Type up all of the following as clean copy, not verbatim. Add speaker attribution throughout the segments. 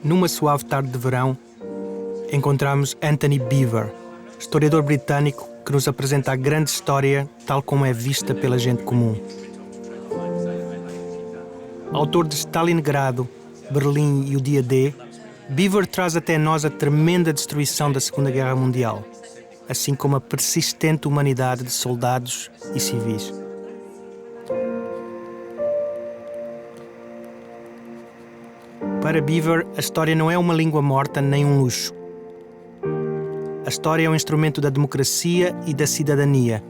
Speaker 1: Numa suave tarde de verão, encontramos Antony Beevor, historiador britânico que nos apresenta a grande história tal como é vista pela gente comum. Autor de Stalingrado, Berlim e o Dia D, Beevor traz até nós a tremenda destruição da Segunda Guerra Mundial, assim como a persistente humanidade de soldados e civis. Para Beevor, a história não é uma língua morta nem um luxo. A história é um instrumento da democracia e da cidadania,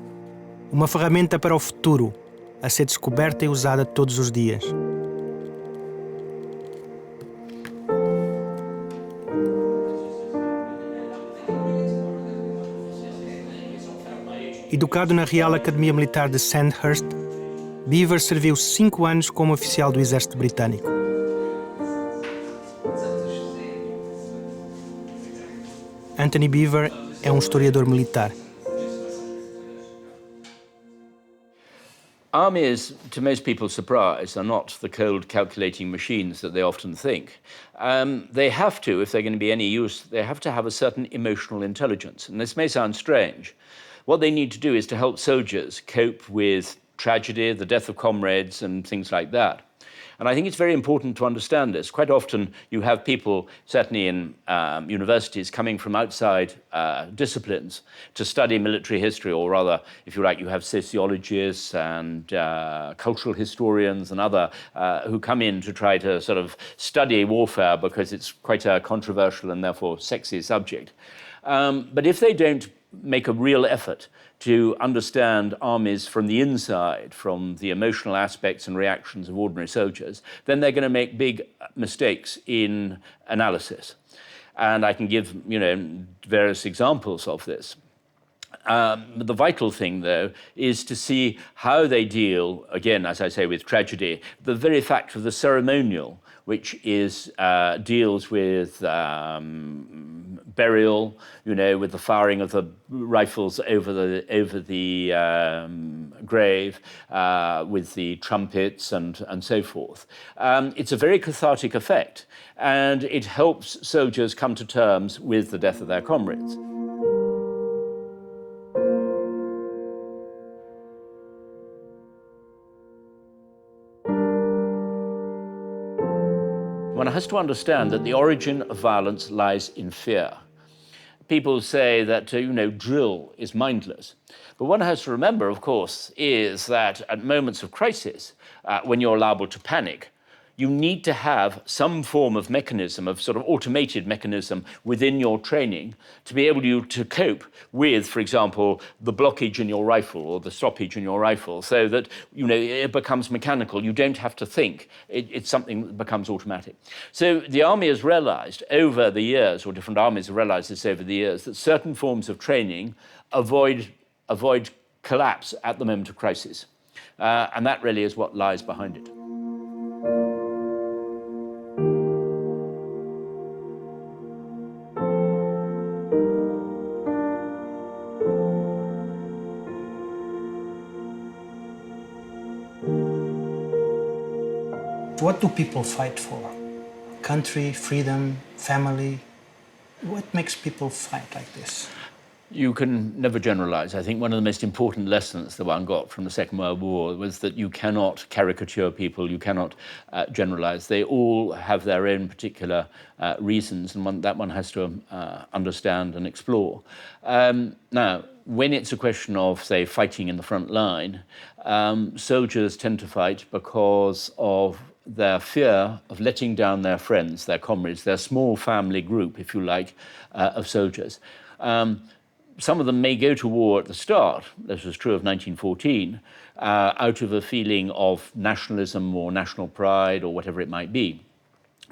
Speaker 1: uma ferramenta para o futuro, a ser descoberta e usada todos os dias. Educado na Real Academia Militar de Sandhurst, Beevor serviu 5 anos como oficial do Exército Britânico. Antony Beevor é um historiador militar.
Speaker 2: Armies, to most people's surprise, are not the cold calculating machines that they often think. They have to, if they're going to be any use, they have to have a certain emotional intelligence. And this may sound strange. What they need to do is to help soldiers cope with tragedy, the death of comrades, and things like that. And I think it's very important to understand this. Quite often you have people, certainly in universities, coming from outside disciplines to study military history, or rather, if you like, you have sociologists and cultural historians and other who come in to try to sort of study warfare because it's quite a controversial and therefore sexy subject. But if they don't make a real effort to understand armies from the inside, from the emotional aspects and reactions of ordinary soldiers, then they're going to make big mistakes in analysis. And I can give, various examples of this. The vital thing, though, is to see how they deal, again, as I say, with tragedy, the very fact of the ceremonial, which is deals with burial, with the firing of the rifles over the grave, with the trumpets and so forth. It's a very cathartic effect, and it helps soldiers come to terms with the death of their comrades. One has to understand that the origin of violence lies in fear. People say that, drill is mindless. But one has to remember, of course, is that at moments of crisis, when you're liable to panic, you need to have some form of mechanism, of sort of automated mechanism within your training to be able to cope with, for example, the blockage in your rifle or the stoppage in your rifle, so that, it becomes mechanical. You don't have to think. It's something that becomes automatic. So the army has realized over the years, or different armies have realized this over the years, that certain forms of training avoid collapse at the moment of crisis. And that really is what lies behind it.
Speaker 1: What do people fight for? Country, freedom, family? What makes people fight like this?
Speaker 2: You can never generalize. I think one of the most important lessons that one got from the Second World War was that you cannot caricature people, you cannot generalize. They all have their own particular reasons, and that one has to understand and explore. Now, when it's a question of, say, fighting in the front line, soldiers tend to fight because of their fear of letting down their friends, their comrades, their small family group, if you like, of soldiers. Some of them may go to war at the start, this was true of 1914, out of a feeling of nationalism or national pride or whatever it might be.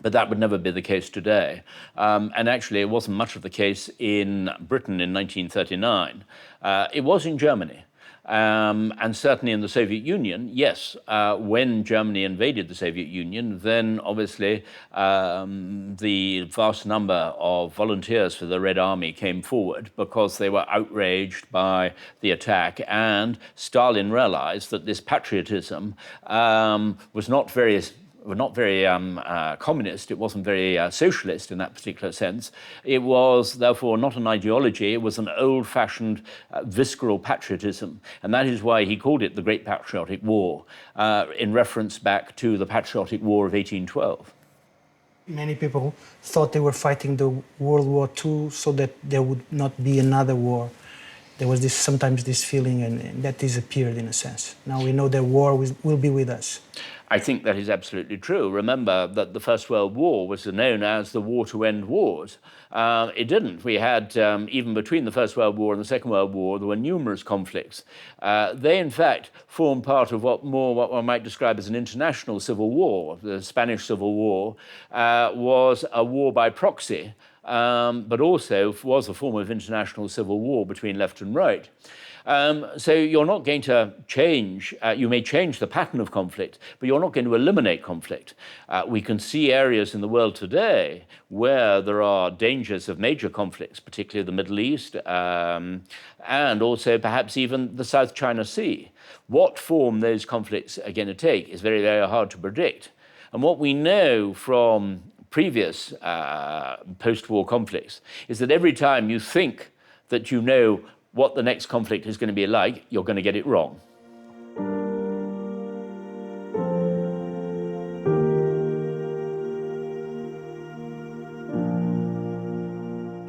Speaker 2: But that would never be the case today. And actually, it wasn't much of the case in Britain in 1939. It was in Germany. And certainly in the Soviet Union, yes, when Germany invaded the Soviet Union, then obviously the vast number of volunteers for the Red Army came forward because they were outraged by the attack, and Stalin realized that this patriotism was not very not very communist, it wasn't very socialist in that particular sense. It was, therefore, not an ideology, it was an old-fashioned visceral patriotism. And that is why he called it the Great Patriotic War, in reference back to the Patriotic War of 1812.
Speaker 1: Many people thought they were fighting the World War II so that there would not be another war. There was sometimes this feeling, and that disappeared in a sense. Now we know that war will be with us.
Speaker 2: I think that is absolutely true. Remember that the First World War was known as the war to end wars. It didn't. We had, even between the First World War and the Second World War, there were numerous conflicts. They, in fact, formed part of what one might describe as an international civil war. The Spanish Civil War was a war by proxy, but also was a form of international civil war between left and right. So you're not going to change, you may change the pattern of conflict, but you're not going to eliminate conflict. We can see areas in the world today where there are dangers of major conflicts, particularly the Middle East, and also perhaps even the South China Sea. What form those conflicts are going to take is very, very hard to predict. And what we know from previous post-war conflicts is that every time you think that you know what the next conflict is going to be like, you're going to get it wrong.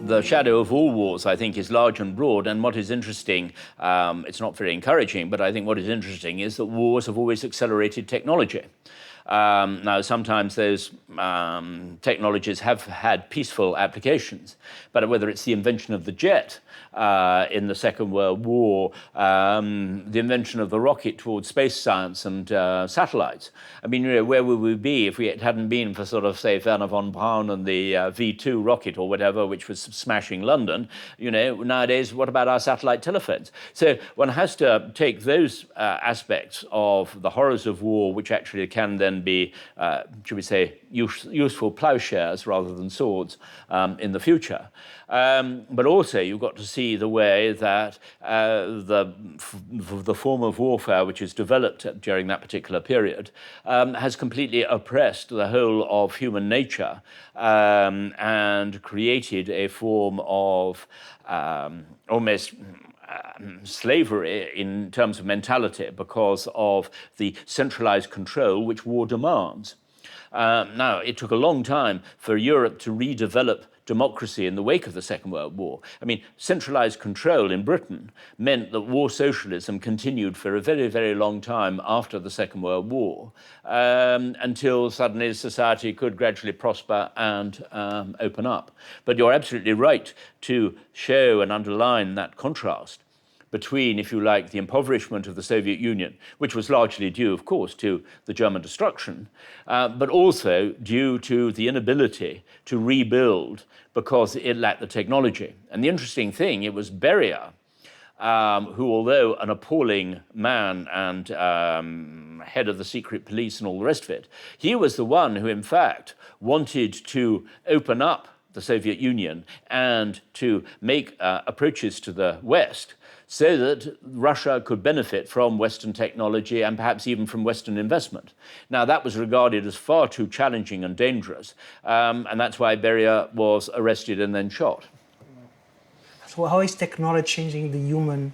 Speaker 2: The shadow of all wars, I think, is large and broad, and what is interesting, it's not very encouraging, but I think what is interesting is that wars have always accelerated technology. Now, sometimes those technologies have had peaceful applications, but whether it's the invention of the jet in the Second World War, the invention of the rocket towards space science and satellites. I mean, you know, where would we be if it hadn't been for sort of, say, Werner von Braun and the V2 rocket or whatever, which was smashing London? You know, nowadays, what about our satellite telephones? So one has to take those aspects of the horrors of war, which actually can then be, should we say, useful plowshares rather than swords in the future. But also you've got to see the way that the form of warfare which is developed during that particular period has completely oppressed the whole of human nature and created a form of almost slavery in terms of mentality because of the centralized control which war demands. Now, it took a long time for Europe to redevelop democracy in the wake of the Second World War. I mean, centralized control in Britain meant that war socialism continued for a very, very long time after the Second World War, until suddenly society could gradually prosper and open up. But you're absolutely right to show and underline that contrast between, if you like, the impoverishment of the Soviet Union, which was largely due, of course, to the German destruction, but also due to the inability to rebuild because it lacked the technology. And the interesting thing, it was Beria, who, although an appalling man and head of the secret police and all the rest of it, he was the one who, in fact, wanted to open up the Soviet Union and to make approaches to the West, so that Russia could benefit from Western technology and perhaps even from Western investment. Now, that was regarded as far too challenging and dangerous, and that's why Beria was arrested and then shot.
Speaker 1: So how is technology changing the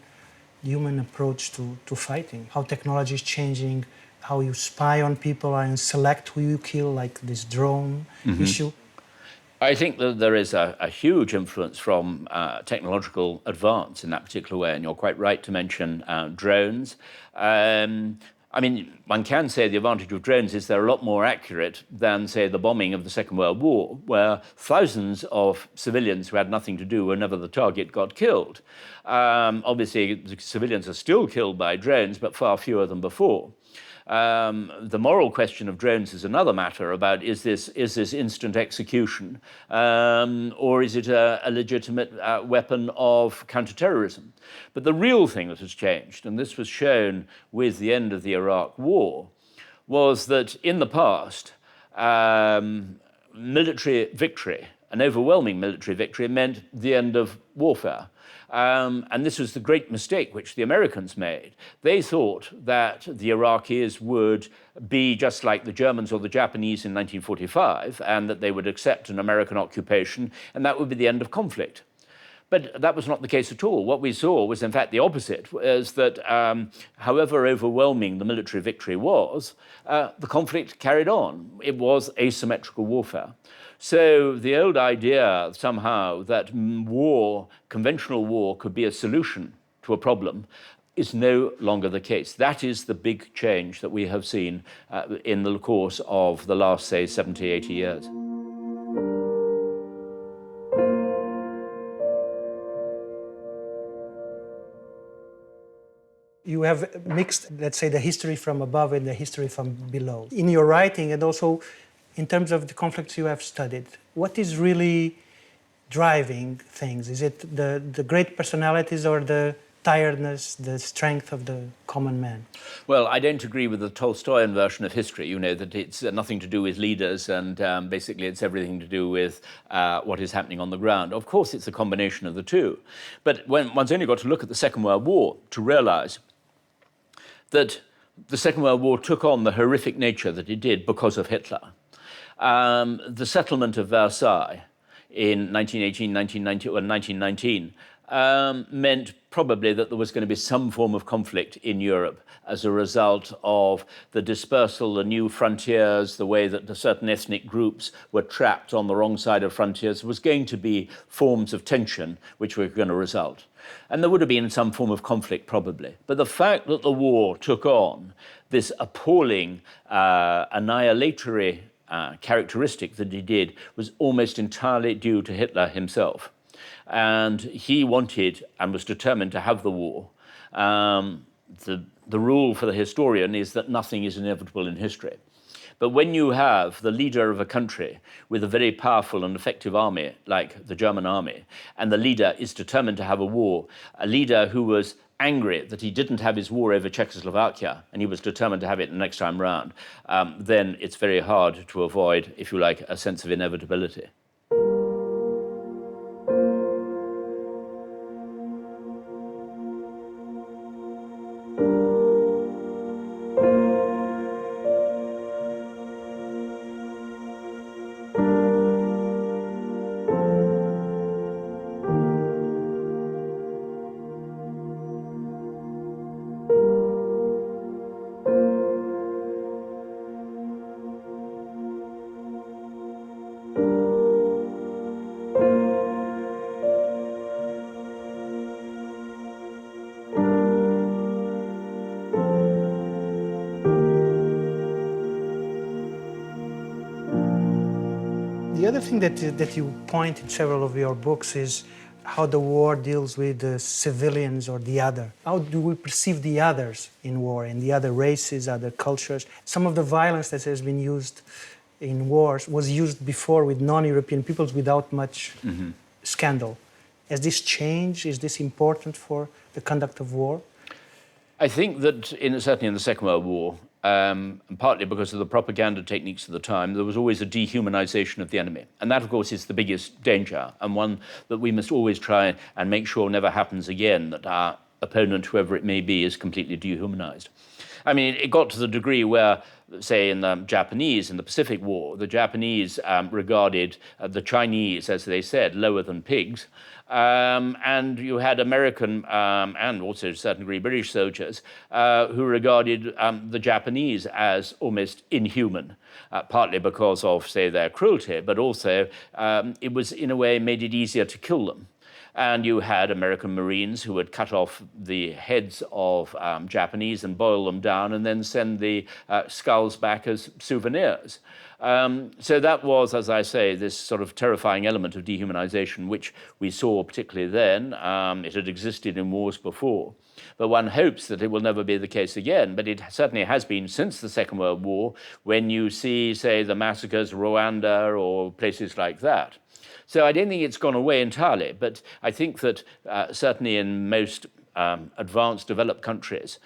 Speaker 1: human approach to fighting? How technology is changing how you spy on people and select who you kill, like this drone issue?
Speaker 2: I think that there is a huge influence from technological advance in that particular way, and you're quite right to mention drones. I mean, one can say the advantage of drones is they're a lot more accurate than, say, the bombing of the Second World War, where thousands of civilians who had nothing to do whenever the target got killed. Obviously, the civilians are still killed by drones, but far fewer than before. The moral question of drones is another matter about is this instant execution or is it a legitimate weapon of counterterrorism? But the real thing that has changed, and this was shown with the end of the Iraq War, was that in the past, military victory an overwhelming military victory meant the end of warfare. And this was the great mistake which the Americans made. They thought that the Iraqis would be just like the Germans or the Japanese in 1945, and that they would accept an American occupation, and that would be the end of conflict. But that was not the case at all. What we saw was, in fact, the opposite, was that however overwhelming the military victory was, the conflict carried on. It was asymmetrical warfare. So the old idea somehow that war, conventional war, could be a solution to a problem is no longer the case. That is the big change that we have seen in the course of the last, say, 70, 80 years.
Speaker 1: You have mixed, let's say, the history from above and the history from below. In your writing and also in terms of the conflicts you have studied, what is really driving things? Is it the great personalities or the tiredness, the strength of the common man?
Speaker 2: Well, I don't agree with the Tolstoyan version of history, you know, that it's nothing to do with leaders and basically it's everything to do with what is happening on the ground. Of course, it's a combination of the two. But one's only got to look at the Second World War to realize that the Second World War took on the horrific nature that it did because of Hitler. The settlement of Versailles in 1918, 1919, or 1919 meant probably that there was going to be some form of conflict in Europe as a result of the dispersal, the new frontiers, the way that the certain ethnic groups were trapped on the wrong side of frontiers. There was going to be forms of tension which were going to result. And there would have been some form of conflict probably. But the fact that the war took on this appalling, annihilatory characteristic that he did was almost entirely due to Hitler himself. And he wanted and was determined to have the war. The rule for the historian is that nothing is inevitable in history. But when you have the leader of a country with a very powerful and effective army, like the German army, and the leader is determined to have a war, a leader who was angry that he didn't have his war over Czechoslovakia, and he was determined to have it the next time round, then it's very hard to avoid, if you like, a sense of inevitability.
Speaker 1: The other thing that you point in several of your books is how the war deals with the civilians or the other. How do we perceive the others in war and the other races, other cultures? Some of the violence that has been used in wars was used before with non-European peoples without much scandal. Has this changed? Is this important for the conduct of war?
Speaker 2: I think that certainly in the Second World War, and partly because of the propaganda techniques of the time, there was always a dehumanization of the enemy. And that, of course, is the biggest danger, and one that we must always try and make sure never happens again, that our opponent, whoever it may be, is completely dehumanized. I mean, it got to the degree where, say, in the Japanese, in the Pacific War, the Japanese regarded the Chinese, as they said, lower than pigs. And you had American and also to a certain degree British soldiers who regarded the Japanese as almost inhuman, partly because of, say, their cruelty, but also it was, in a way, made it easier to kill them. And you had American Marines who would cut off the heads of Japanese and boil them down and then send the skulls back as souvenirs. So that was, as I say, this sort of terrifying element of dehumanization, which we saw particularly then. It had existed in wars before. But one hopes that it will never be the case again. But it certainly has been since the Second World War, when you see, say, the massacres of Rwanda or places like that. So I don't think it's gone away entirely, but I think that certainly in most advanced, developed countries,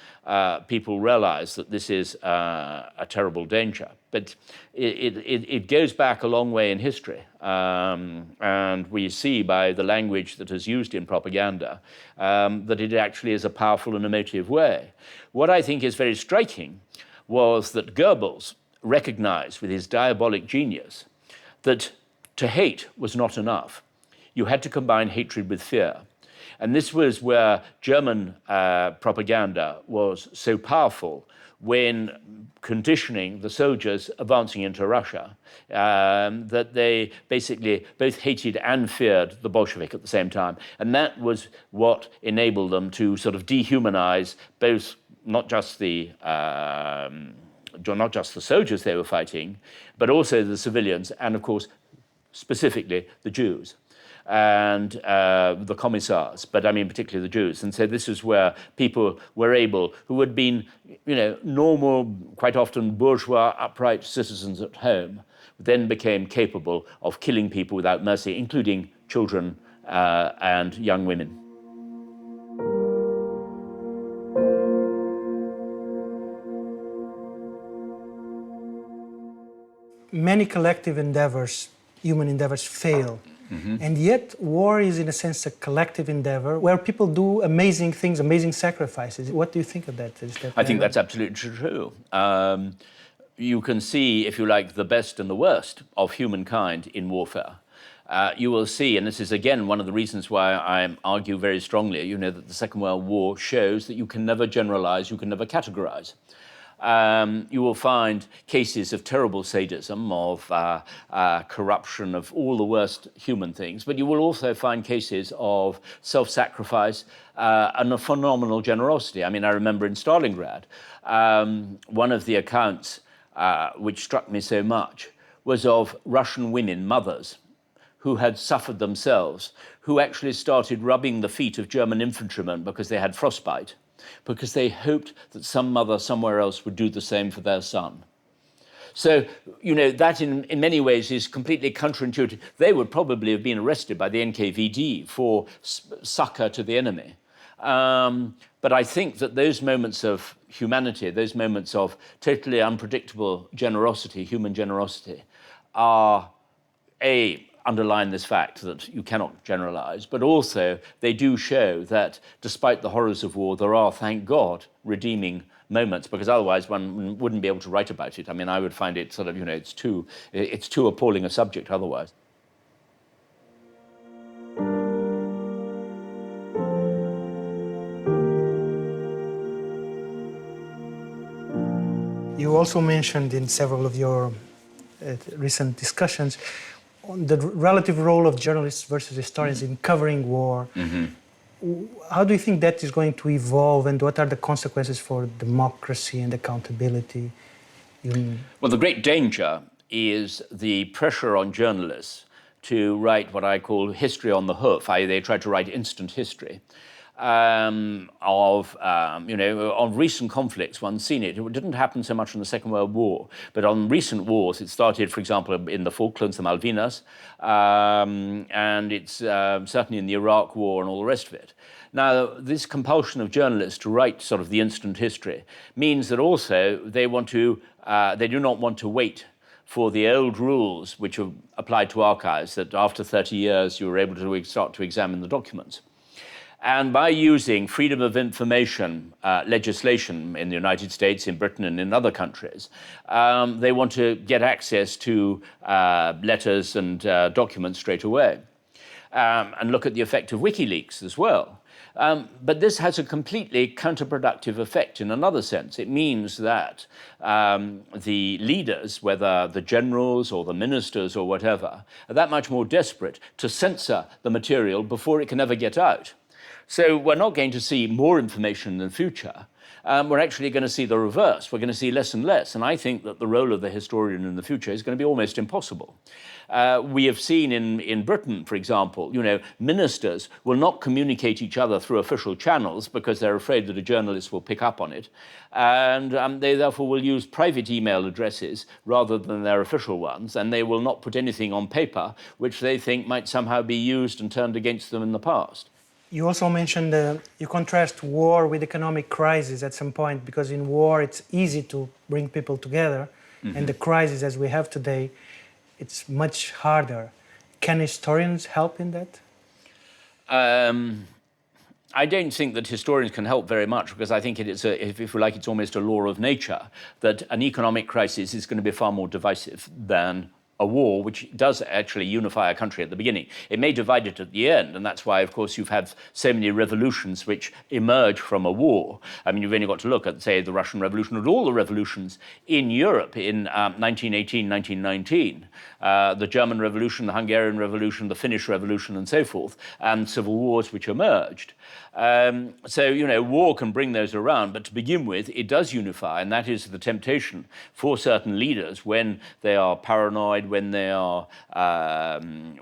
Speaker 2: people realize that this is a terrible danger. But it goes back a long way in history. And we see by the language that is used in propaganda that it actually is a powerful and emotive way. What I think is very striking was that Goebbels recognized with his diabolic genius that to hate was not enough. You had to combine hatred with fear. And this was where German propaganda was so powerful when conditioning the soldiers advancing into Russia, that they basically both hated and feared the Bolshevik at the same time. And that was what enabled them to sort of dehumanize both not just the soldiers they were fighting, but also the civilians, and of course, specifically the Jews and the commissars, but I mean particularly the Jews. And so this is where people were able, who had been, normal, quite often bourgeois, upright citizens at home, then became capable of killing people without mercy, including children and young women.
Speaker 1: Many collective endeavors, human endeavors, fail. Mm-hmm. And yet, war is, in a sense, a collective endeavor where people do amazing things, amazing sacrifices. What do you think of that?
Speaker 2: I think that's absolutely true. You can see, if you like, the best and the worst of humankind in warfare. You will see, and this is again one of the reasons why I argue very strongly, that the Second World War shows that you can never generalize, you can never categorize. You will find cases of terrible sadism, of corruption, of all the worst human things, but you will also find cases of self-sacrifice and a phenomenal generosity. I mean, I remember in Stalingrad, one of the accounts which struck me so much was of Russian women, mothers, who had suffered themselves, who actually started rubbing the feet of German infantrymen because they had frostbite, because they hoped that some mother somewhere else would do the same for their son. So, that in many ways is completely counterintuitive. They would probably have been arrested by the NKVD for succor to the enemy. But I think that those moments of humanity, those moments of totally unpredictable generosity, human generosity, are underline this fact that you cannot generalize, but also they do show that despite the horrors of war, there are, thank God, redeeming moments, because otherwise one wouldn't be able to write about it. I mean, I would find it sort of, it's too appalling a subject otherwise.
Speaker 1: You also mentioned in several of your recent discussions on the relative role of journalists versus historians in covering war. Mm-hmm. How do you think that is going to evolve, and what are the consequences for democracy and accountability?
Speaker 2: Well, the great danger is the pressure on journalists to write what I call history on the hoof, i.e. they try to write instant history. On recent conflicts, one's seen it. It didn't happen so much in the Second World War, but on recent wars, it started, for example, in the Falklands, the Malvinas, and it's certainly in the Iraq War and all the rest of it. Now, this compulsion of journalists to write sort of the instant history means that also they do not want to wait for the old rules which are applied to archives, that after 30 years you were able to start to examine the documents. And by using freedom of information legislation in the United States, in Britain, and in other countries, they want to get access to letters and documents straight away. And look at the effect of WikiLeaks as well. But this has a completely counterproductive effect in another sense. It means that the leaders, whether the generals or the ministers or whatever, are that much more desperate to censor the material before it can ever get out. So we're not going to see more information in the future. We're actually going to see the reverse. We're going to see less and less. And I think that the role of the historian in the future is going to be almost impossible. We have seen in Britain, for example, ministers will not communicate each other through official channels because they're afraid that a journalist will pick up on it. And they therefore will use private email addresses rather than their official ones. And they will not put anything on paper which they think might somehow be used and turned against them in the past.
Speaker 1: You also mentioned you contrast war with economic crisis at some point, because in war it's easy to bring people together, and the crisis as we have today, it's much harder. Can historians help in that?
Speaker 2: I don't think that historians can help very much, because I think if you like, it's almost a law of nature that an economic crisis is going to be far more divisive than a war, which does actually unify a country at the beginning. It may divide it at the end, and that's why, of course, you've had so many revolutions which emerge from a war. I mean, you've only got to look at, say, the Russian Revolution, and all the revolutions in Europe in 1918, 1919, the German Revolution, the Hungarian Revolution, the Finnish Revolution, and so forth, and civil wars which emerged. So, you know, war can bring those around, but to begin with, it does unify, and that is the temptation for certain leaders when they are paranoid, when they are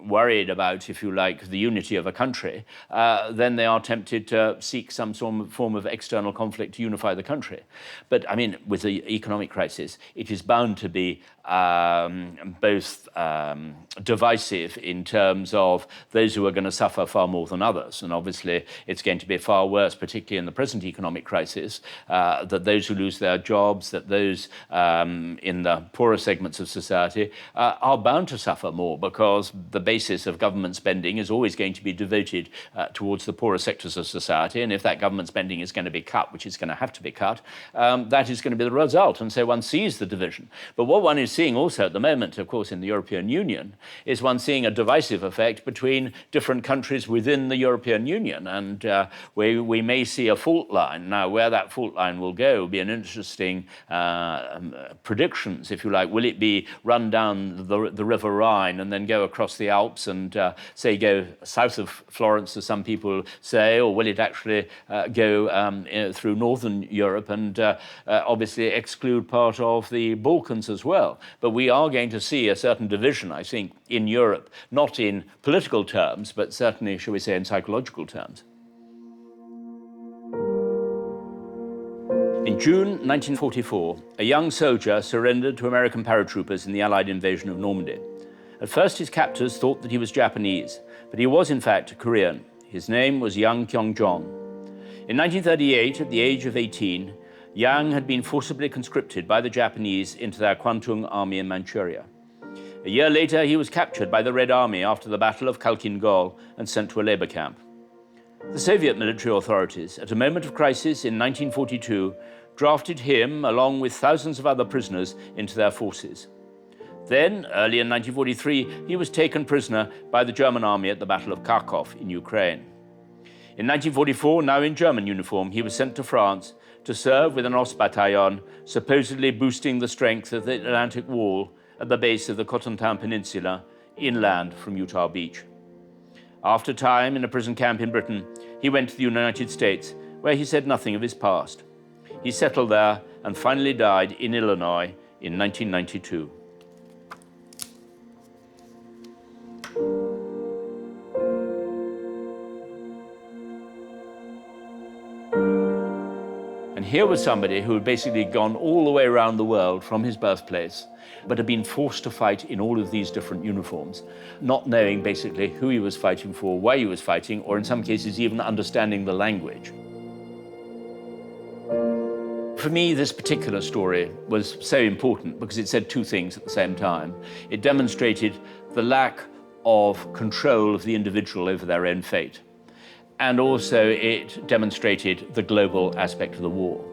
Speaker 2: worried about, if you like, the unity of a country, then they are tempted to seek some form of external conflict to unify the country. But, I mean, with the economic crisis, it is bound to be both divisive in terms of those who are going to suffer far more than others. And obviously, it's going to be far worse, particularly in the present economic crisis, that those who lose their jobs, that those in the poorer segments of society are bound to suffer more, because the basis of government spending is always going to be devoted towards the poorer sectors of society. And if that government spending is going to be cut, which is going to have to be cut, that is going to be the result. And so one sees the division. But what one is seeing also at the moment, of course, in the European Union, is one seeing a divisive effect between different countries within the European Union. And we may see a fault line. Now, where that fault line will go will be an interesting predictions, if you like. Will it be run down the River Rhine and then go across the Alps and, say, go south of Florence, as some people say, or will it actually go through Northern Europe and obviously exclude part of the Balkans as well? But we are going to see a certain division, I think, in Europe, not in political terms, but certainly, shall we say, in psychological terms. In June 1944, a young soldier surrendered to American paratroopers in the Allied invasion of Normandy. At first, his captors thought that he was Japanese, but he was in fact Korean. His name was Yang Kyung-jong. In 1938, at the age of 18, Yang had been forcibly conscripted by the Japanese into their Kwantung Army in Manchuria. A year later, he was captured by the Red Army after the Battle of Khalkhin-Gol and sent to a labor camp. The Soviet military authorities, at a moment of crisis in 1942, drafted him, along with thousands of other prisoners, into their forces. Then, early in 1943, he was taken prisoner by the German army at the Battle of Kharkov in Ukraine. In 1944, now in German uniform, he was sent to France to serve with an Ostbataillon, supposedly boosting the strength of the Atlantic Wall at the base of the Cotentin Peninsula, inland from Utah Beach. After time in a prison camp in Britain, he went to the United States, where he said nothing of his past. He settled there and finally died in Illinois in 1992. And here was somebody who had basically gone all the way around the world from his birthplace, but had been forced to fight in all of these different uniforms, not knowing basically who he was fighting for, why he was fighting, or in some cases even understanding the language. For me, this particular story was so important because it said two things at the same time. It demonstrated the lack of control of the individual over their own fate. And also it demonstrated the global aspect of the war.